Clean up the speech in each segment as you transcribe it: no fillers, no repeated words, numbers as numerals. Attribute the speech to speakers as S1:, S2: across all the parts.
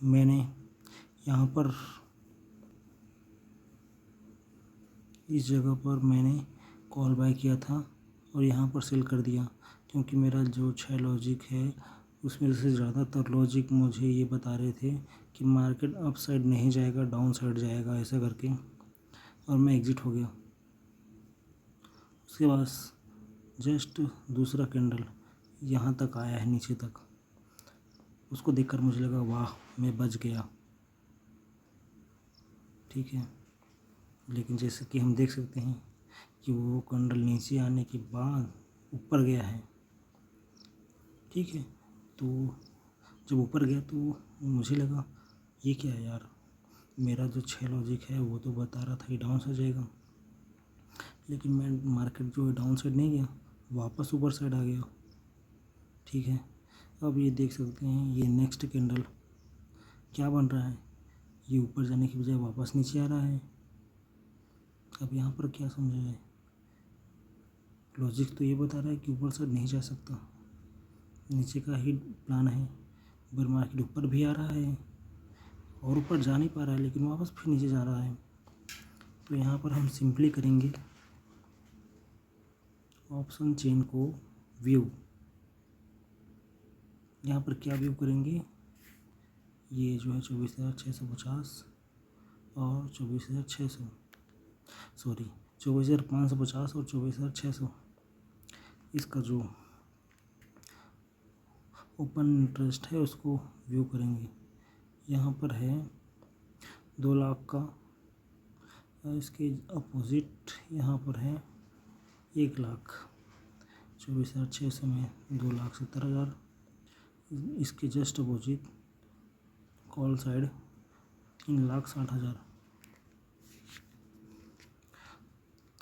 S1: मैंने यहाँ पर इस जगह पर मैंने कॉल बाय किया था और यहाँ पर सेल कर दिया, क्योंकि मेरा जो 6 लॉजिक है उसमें से ज़्यादातर लॉजिक मुझे ये बता रहे थे कि मार्केट अप साइड नहीं जाएगा, डाउन साइड जाएगा, ऐसा करके, और मैं एग्ज़िट हो गया। उसके बाद जस्ट दूसरा कैंडल यहाँ तक आया है, नीचे तक। उसको देखकर मुझे लगा वाह, मैं बच गया। ठीक है, लेकिन जैसे कि हम देख सकते हैं कि वो कैंडल नीचे आने के बाद ऊपर गया है। ठीक है, तो जब ऊपर गया तो मुझे लगा ये क्या है यार, मेरा जो 6 लॉजिक है वो तो बता रहा था कि डाउन साइड जाएगा, लेकिन मैं मार्केट जो है डाउन साइड नहीं गया, वापस ऊपर साइड आ गया। ठीक है, अब ये देख सकते हैं ये नेक्स्ट कैंडल क्या बन रहा है, ये ऊपर जाने की बजाय वापस नीचे आ रहा है। अब यहाँ पर क्या समझा जाए, लॉजिक तो ये बता रहा है कि ऊपर साइड नहीं जा सकता, नीचे का ही प्लान है, पर मार्केट ऊपर भी आ रहा है और ऊपर जा नहीं पा रहा है, लेकिन वापस फिर नीचे जा रहा है। तो यहाँ पर हम सिंपली करेंगे ऑप्शन चेन को व्यू। यहाँ पर क्या व्यू करेंगे, ये जो है 24,650 और 24,550 और 24,600, इसका जो ओपन इंटरेस्ट है उसको व्यू करेंगे। यहाँ पर है 2 लाख का, और इसके अपोजिट यहाँ पर है 1 लाख। 24,600 में 2,70,000, इसके जस्ट अपोजिट कॉल साइड 3,60,000।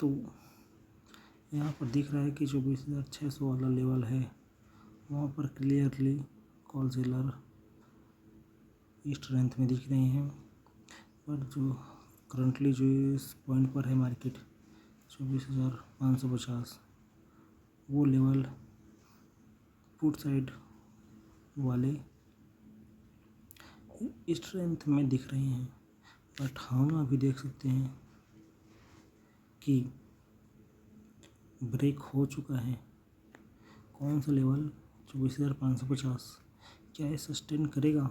S1: तो यहाँ पर दिख रहा है कि 24,600 वाला लेवल है, वहाँ पर क्लियरली कॉल सेलर स्ट्रेंथ में दिख रहे हैं। पर जो करंटली जो इस पॉइंट पर है मार्केट 24,550, वो लेवल पुट साइड वाले स्ट्रेंथ में दिख रहे हैं। बट हम अभी देख सकते हैं कि ब्रेक हो चुका है। कौन सा लेवल, 24,550, क्या ये सस्टेन करेगा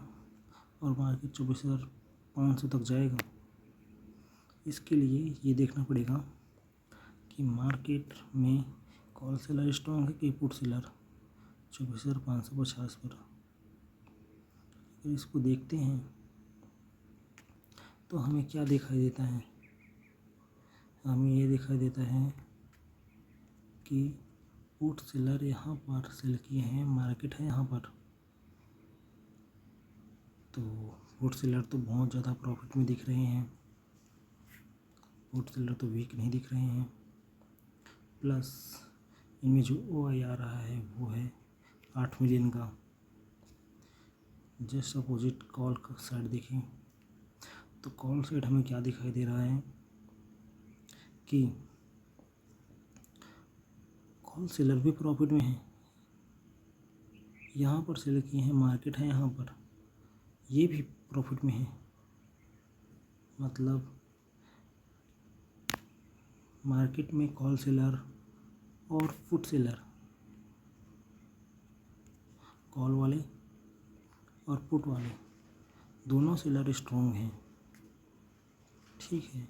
S1: और मार्केट 24,500 तक जाएगा। इसके लिए ये देखना पड़ेगा कि मार्केट में कॉल सेलर स्ट्रॉन्ग है कि पुट सेलर 24,550 पर। अगर इसको देखते हैं तो हमें क्या दिखाई देता है, हमें ये दिखाई देता है कि पुट सेलर यहाँ पर सेल किए हैं, मार्केट है यहाँ पर, तो पुट सेलर तो बहुत ज़्यादा प्रॉफिट में दिख रहे हैं, पुट सेलर तो वीक नहीं दिख रहे हैं। प्लस इनमें जो OI आ रहा है वो है 8 मिलियन का। जस्ट अपोजिट कॉल का साइड देखें तो कॉल साइड हमें क्या दिखाई दे रहा है कि कॉल सेलर भी प्रॉफिट में है, यहाँ पर सेल किए हैं, मार्केट है यहाँ पर, ये भी प्रॉफिट में है। मतलब मार्केट में कॉल सेलर और पुट सेलर, कॉल वाले और पुट वाले दोनों सेलर स्ट्रॉन्ग हैं। ठीक है,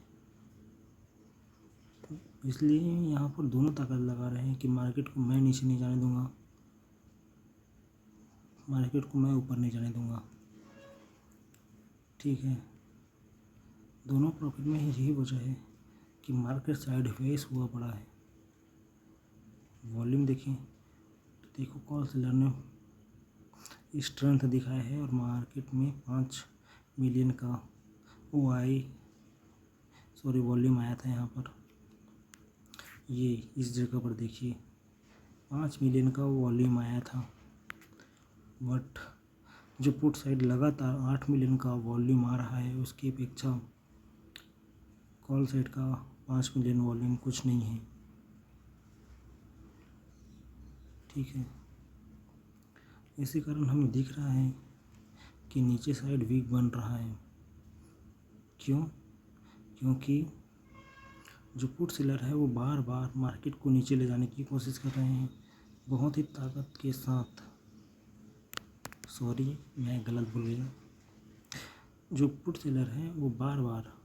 S1: इसलिए यहाँ पर दोनों ताकत लगा रहे हैं कि मार्केट को मैं नीचे नहीं जाने दूंगा, मार्केट को मैं ऊपर नहीं जाने दूंगा। ठीक है, दोनों प्रॉफिट में ही यही वजह है कि मार्केट साइड वेज हुआ पड़ा है। वॉल्यूम देखें तो देखो कॉल सेलर ने स्ट्रेंथ दिखाया है और मार्केट में 5 मिलियन का वॉल्यूम आया था। यहाँ पर ये इस जगह पर देखिए 5 मिलियन का वॉल्यूम आया था, बट जो पुट साइड लगातार 8 मिलियन का वॉल्यूम आ रहा है उसकी अपेक्षा कॉल साइड का 5 मिलियन वॉल्यूम कुछ नहीं है। ठीक है, इसी कारण हमें दिख रहा है कि नीचे साइड वीक बन रहा है। क्यों? क्योंकि जो पुट सेलर है वो बार बार मार्केट को नीचे ले जाने की कोशिश कर रहे हैं बहुत ही ताकत के साथ। सॉरी, मैं गलत बोल गया। जो पुट सेलर हैं वो बार बार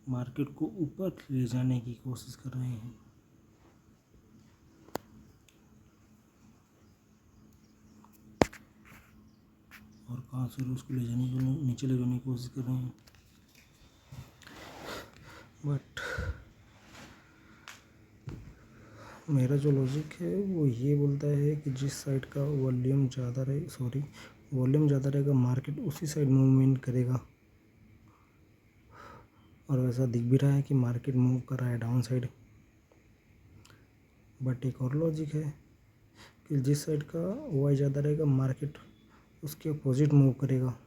S1: मार्केट को ऊपर ले जाने की कोशिश कर रहे हैं। और कहाँ से उसको ले जाने की, नीचे ले जाने की कोशिश कर रहे हैं। बट मेरा जो लॉजिक है वो ये बोलता है कि जिस साइड का वॉल्यूम ज़्यादा रहेगा मार्केट उसी साइड मूवमेंट करेगा। और वैसा दिख भी रहा है कि मार्केट मूव कर रहा है डाउन साइड। बट एक और लॉजिक है कि जिस साइड का वाई ज़्यादा रहेगा मार्केट उसके अपोजिट मूव करेगा।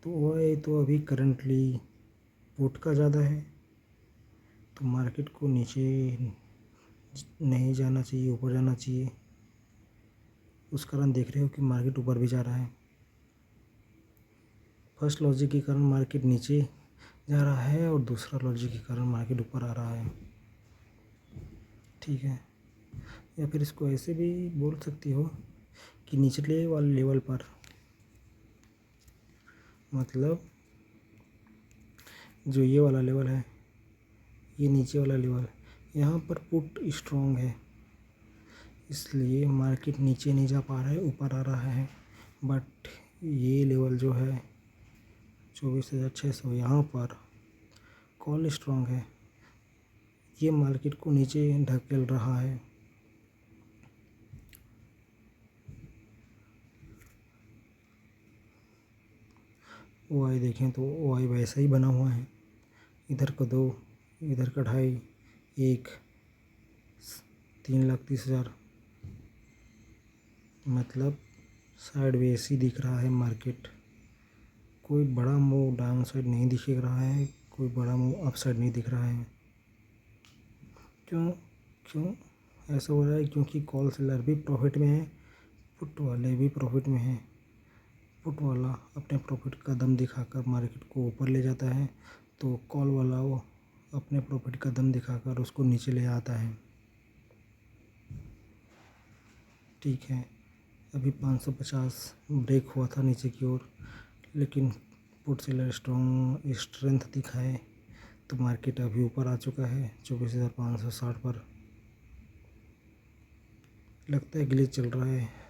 S1: तो वाई तो अभी करंटली पुट का ज़्यादा है, तो मार्केट को नीचे नहीं जाना चाहिए, ऊपर जाना चाहिए। उस कारण देख रहे हो कि मार्केट ऊपर भी जा रहा है। फर्स्ट लॉजिक के कारण मार्केट नीचे जा रहा है और दूसरा लॉजिक के कारण मार्केट ऊपर आ रहा है। ठीक है, या फिर इसको ऐसे भी बोल सकती हो कि निचले वाले लेवल पर, मतलब जो ये वाला लेवल है, ये नीचे वाला लेवल, यहाँ पर पुट स्ट्रॉन्ग है इसलिए मार्केट नीचे नहीं जा पा रहा है, ऊपर आ रहा है। बट ये लेवल जो है 24,600, यहाँ पर कॉल स्ट्रॉन्ग है, ये मार्केट को नीचे ढकेल रहा है। वाई देखें तो वाई वैसा ही बना हुआ है, इधर का 2, इधर का 2.5, 1, 3,30,000, मतलब साइड वेज ही दिख रहा है मार्केट। कोई बड़ा मूव डाउन साइड नहीं दिख रहा है, कोई बड़ा मूव अप साइड नहीं दिख रहा है। क्यों ऐसा हो रहा है? क्योंकि कॉल सेलर भी प्रॉफिट में है, पुट वाले भी प्रॉफिट में हैं। पुट वाला अपने प्रॉफिट का दम दिखाकर मार्केट को ऊपर ले जाता है, तो कॉल वाला वो अपने प्रॉफिट का दम दिखाकर उसको नीचे ले आता है। ठीक है, अभी 550 ब्रेक हुआ था नीचे की ओर, लेकिन पुट सेलर स्ट्रेंथ दिखाए तो मार्केट अभी ऊपर आ चुका है 24,560 पर। लगता है ग्लिच चल रहा है,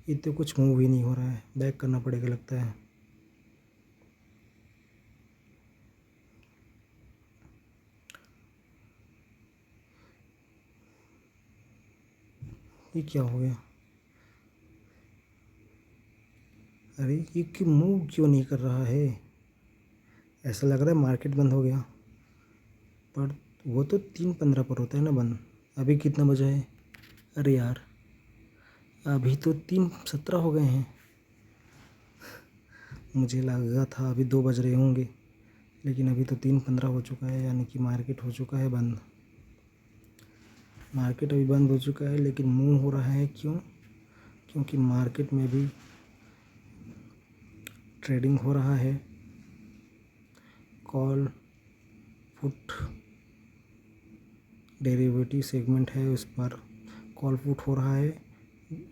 S1: ये तो कुछ मूव ही नहीं हो रहा है, बैक करना पड़ेगा लगता है। ये क्या हो गया? अरे ये क्यों मूव क्यों नहीं कर रहा है? ऐसा लग रहा है मार्केट बंद हो गया, पर वो तो 3:15 पर होता है ना बंद। अभी कितना बजा है? अरे यार, अभी तो 3:17 हो गए हैं। मुझे लगा था अभी 2 बज रहे होंगे, लेकिन अभी तो 3:15 हो चुका है, यानी कि मार्केट हो चुका है बंद। मार्केट अभी बंद हो चुका है, लेकिन मूव हो रहा है। क्यों? क्योंकि मार्केट में भी ट्रेडिंग हो रहा है। कॉल पुट डेरिवेटिव सेगमेंट है, उस पर कॉल पुट हो रहा है,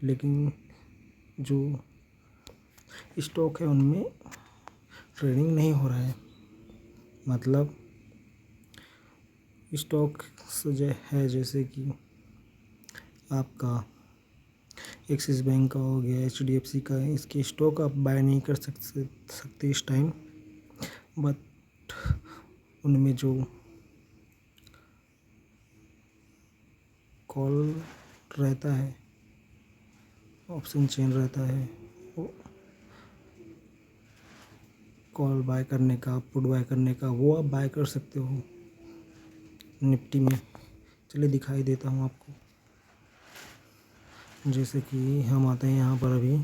S1: लेकिन जो स्टॉक है उनमें ट्रेडिंग नहीं हो रहा है। मतलब स्टॉक जो है, जैसे कि आपका एक्सिस बैंक का हो गया, HDFC का, इसके स्टॉक आप बाय नहीं कर सकते इस टाइम। बट उनमें जो कॉल रहता है, ऑप्शन चेन रहता है, वो कॉल बाय करने का, पुट बाय करने का, वो आप बाय कर सकते हो निफ्टी में। चलिए दिखाई देता हूँ आपको। जैसे कि हम आते हैं यहाँ पर अभी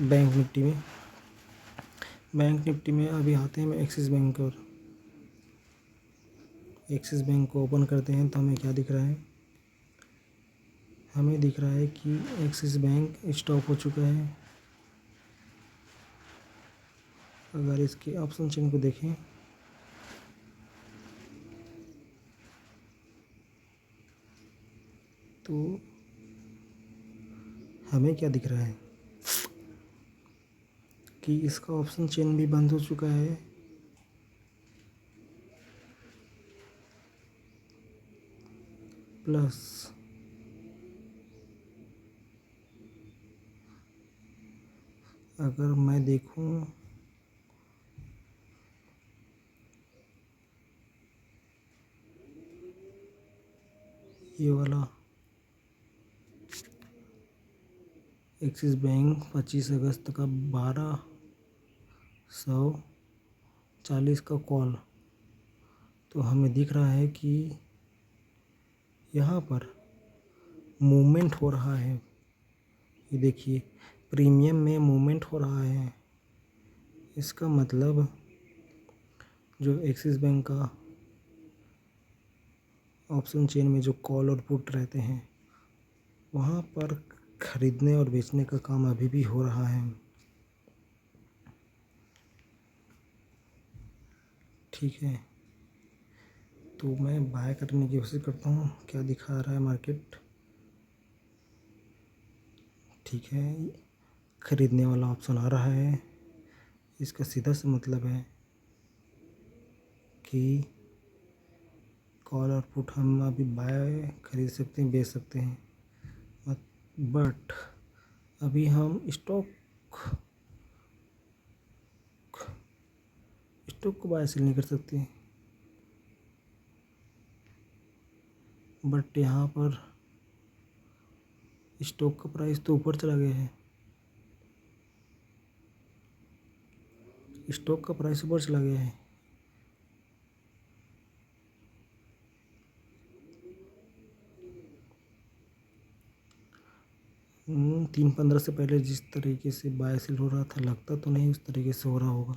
S1: बैंक निफ्टी में अभी आते हैं हम एक्सिस बैंक और एक्सिस बैंक को ओपन करते हैं तो हमें क्या दिख रहा है? हमें दिख रहा है कि एक्सिस बैंक स्टॉप हो चुका है अगर इसके ऑप्शन चेन को देखें तो हमें क्या दिख रहा है कि इसका ऑप्शन चेन भी बंद हो चुका है प्लस अगर मैं देखूं ये वाला एक्सिस बैंक 25 अगस्त का 12:40 का कॉल, तो हमें दिख रहा है कि यहाँ पर मूवमेंट हो रहा है। ये देखिए प्रीमियम में मूवमेंट हो रहा है। इसका मतलब जो एक्सिस बैंक का ऑप्शन चेन में जो कॉल और पुट रहते हैं वहाँ पर खरीदने और बेचने का काम अभी भी हो रहा है। ठीक है, तो मैं बाय करने की कोशिश करता हूँ। क्या दिखा रहा है मार्केट? ठीक है, खरीदने वाला ऑप्शन आ रहा है। इसका सीधा सा मतलब है कि कॉल और पुट हम अभी बाय खरीद सकते हैं, बेच सकते हैं, बट अभी हम स्टॉक को बाय सेल नहीं कर सकते। बट यहाँ पर स्टॉक का प्राइस तो ऊपर चला गया है। स्टॉक का प्राइस ऊपर चला गया है। हम्म, 3:15 से पहले जिस तरीके से बाय सेल हो रहा था लगता तो नहीं उस तरीके से हो रहा होगा।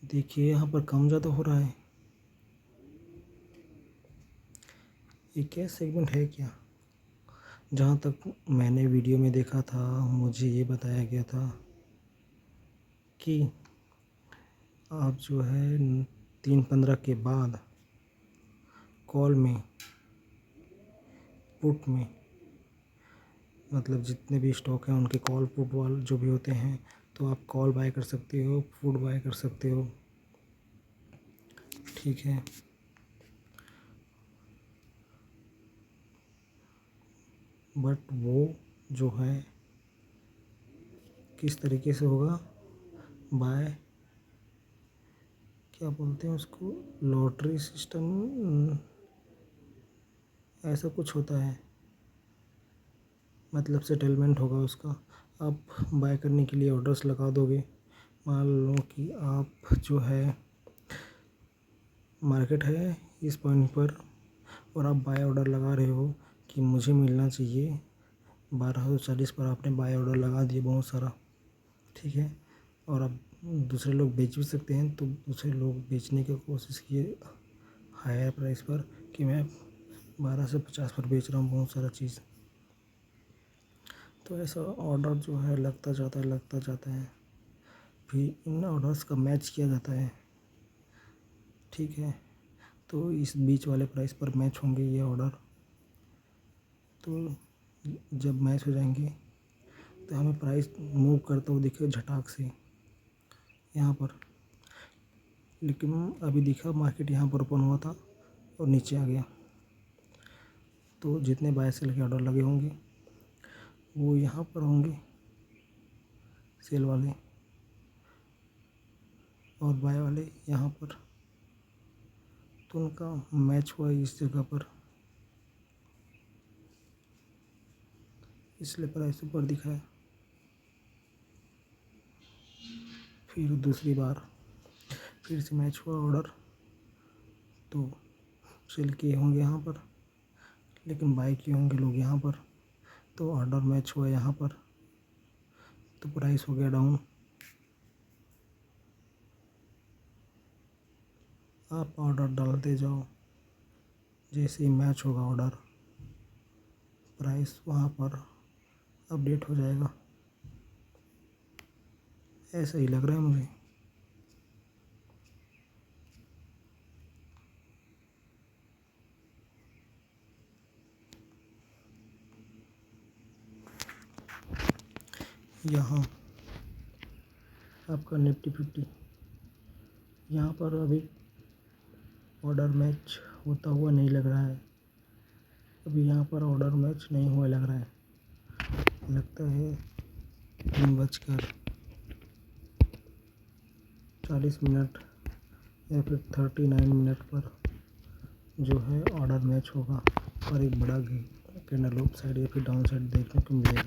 S1: देखिए यहाँ पर कम ज़्यादा हो रहा है। ये क्या सेगमेंट है क्या? जहाँ तक मैंने वीडियो में देखा था मुझे ये बताया गया था कि आप जो है 3:15 के बाद कॉल में पुट में मतलब जितने भी स्टॉक हैं उनके कॉल पुट वाल जो भी होते हैं तो आप कॉल बाय कर सकते हो, पुट बाय कर सकते हो। ठीक है, बट वो जो है किस तरीके से होगा? बाय क्या बोलते हैं उसको, लॉटरी सिस्टम ऐसा कुछ होता है। मतलब सेटलमेंट होगा उसका। आप बाय करने के लिए ऑर्डर्स लगा दोगे। मान लो कि आप जो है मार्केट है इस पॉइंट पर और आप बाय ऑर्डर लगा रहे हो कि मुझे मिलना चाहिए 1240 पर। आपने बाय ऑर्डर लगा दिए बहुत सारा। ठीक है, और अब दूसरे लोग बेच भी सकते हैं तो दूसरे लोग बेचने की कोशिश किए हायर प्राइस पर कि मैं 12 से 50 पर बेच रहा हूँ बहुत सारा चीज़। तो ऐसा ऑर्डर जो है लगता जाता है। फिर इन ऑर्डर्स का मैच किया जाता है। ठीक है, तो इस बीच वाले प्राइस पर मैच होंगे ये ऑर्डर। तो जब मैच हो जाएंगे तो हमें प्राइस मूव करता हुआ दिखे झटाक से यहाँ पर। लेकिन अभी दिखा मार्केट यहाँ पर ओपन हुआ था और नीचे आ गया। तो जितने बाय सेल के ऑर्डर लगे होंगे वो यहाँ पर होंगे सेल वाले, और बाय वाले यहाँ पर। तो उनका मैच हुआ इस जगह पर, इसलिए प्राइस ऊपर दिखाया। फिर दूसरी बार फिर से मैच हुआ ऑर्डर तो सेल किए होंगे यहाँ पर, लेकिन बाय किए होंगे लोग यहाँ पर। तो ऑर्डर मैच हुआ यहाँ पर तो प्राइस हो गया डाउन। आप ऑर्डर डालते जाओ, जैसे ही मैच होगा ऑर्डर प्राइस वहाँ पर अपडेट हो जाएगा। ऐसा ही लग रहा है मुझे। यहाँ आपका निफ्टी 50 यहाँ पर अभी ऑर्डर मैच होता हुआ नहीं लग रहा है। अभी यहाँ पर ऑर्डर मैच नहीं हुआ लग रहा है। लगता है 3:40 या फिर 39 पर जो है ऑर्डर मैच होगा और एक बड़ा कैंडल अप साइड या फिर डाउन साइड देखने को मिलेगा।